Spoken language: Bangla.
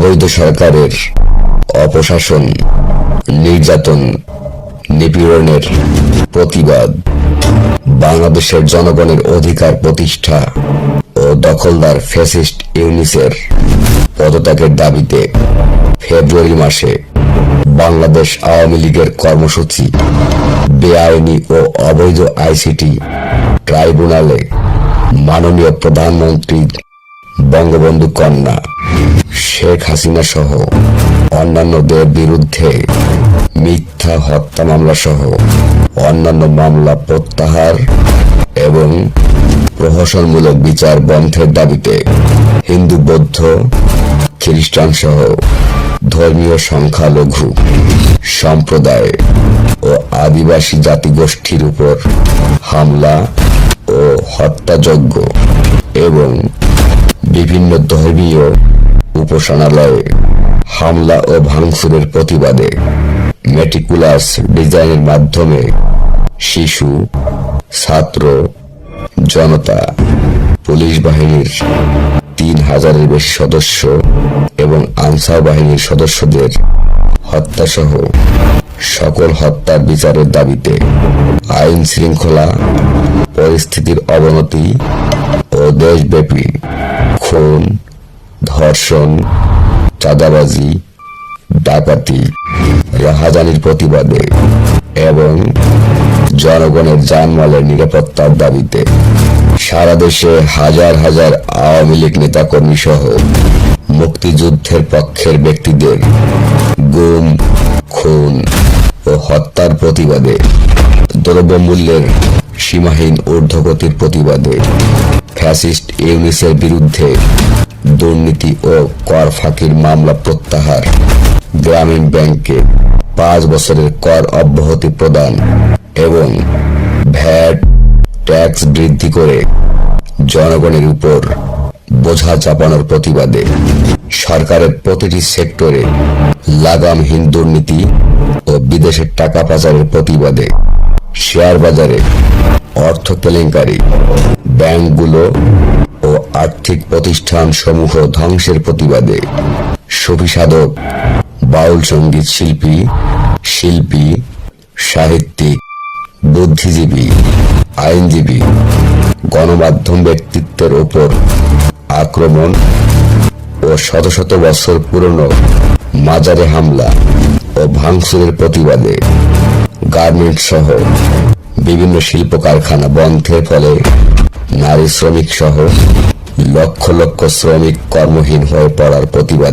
অবৈধ সরকারের অপশাসন, নির্যাতন, নিপীড়নের প্রতিবাদ, বাংলাদেশের জনগণের অধিকার প্রতিষ্ঠা ও দখলদার ফ্যাসিস্ট ইউনিসের পদত্যাগের দাবিতে ফেব্রুয়ারি মাসে বাংলাদেশ আওয়ামী লীগের কর্মসূচি বেআইনি ও অবৈধ আইসিটি ট্রাইব্যুনালে মাননীয় প্রধানমন্ত্রী বঙ্গবন্ধু কন্যা শেখ হাসিনা সহ অন্যান্যদের বিরুদ্ধে মিথ্যা হত্যা মামলা সহ অন্যান্য মামলা প্রত্যাহার এবং প্রহসনমূলক বিচার বন্ধের দাবিতে হিন্দু, বৌদ্ধ, খ্রিস্টান সহ ধর্মীয় সংখ্যালঘু সম্প্রদায় ও আদিবাসী জাতিগোষ্ঠীর উপর হামলা ও হত্যাযজ্ঞ এবং বিভিন্ন ধর্মীয় উপাসনালয়ে হামলা ও ভাঙচুরের প্রতিবাদে মেটিকুলাস ডিজাইনের মাধ্যমে শিশু, ছাত্র, জনতা, পুলিশ বাহিনীর 3000-এর বেশি সদস্য এবং আনসার বাহিনীর সদস্যদের হত্যাসহ সকল হত্যার বিচারের দাবিতে আইন শৃঙ্খলা পরিস্থিতির অবনতি ও দেশব্যাপী খুন, ধর্ষণ, চাঁদাবাজি, ডাকাতি, রাহাজানির প্রতিবাদে এবং জনগণের জানমালের নিরাপত্তার দাবিতে সারা দেশে হাজার হাজার আওয়ামী লীগ নেতাকর্মী সহ মুক্তিযুদ্ধের পক্ষের ব্যক্তিদের গুম, খুন ও হত্যার প্রতিবাদে, দ্রব্যমূল্যের সীমাহীন ঊর্ধ্বগতির প্রতিবাদে, ফ্যাসিস্ট ইউনিসের বিরুদ্ধে দুর্নীতি ও কর ফাঁকির মামলা প্রত্যাহার, গ্রামীণ ব্যাংকে 5 বছরের কর অব্যাহতি প্রদান এবং ভ্যাট ট্যাক্স বৃদ্ধি করে জনগণের উপর বোঝা চাপানোর প্রতিবাদে সরকারের প্রতিটি সেক্টরে লাগামহীন দুর্নীতি ও বিদেশের টাকা পাচারের প্রতিবাদে শেয়ার বাজারে অর্থ কেলেঙ্কারি, ব্যাংকগুলো ও আর্থিক প্রতিষ্ঠান সমূহ ধ্বংসের প্রতিবাদে সুফি সাধক, বাউল সঙ্গীত শিল্পী, সাহিত্যিক, বুদ্ধিজীবী, আইনজীবী, গণমাধ্যম ব্যক্তিত্বের ওপর আক্রমণ ও শত শত বছর পুরনো মাজারে হামলা ও ভাঙচুরের প্রতিবাদে গার্মেন্টস সহ বিভিন্ন শিল্প কারখানা বন্ধের ফলে নারী শ্রমিক সহ লক্ষ লক্ষ শ্রমিক কর্মহীন হয়ে পড়ার প্রতিবাদ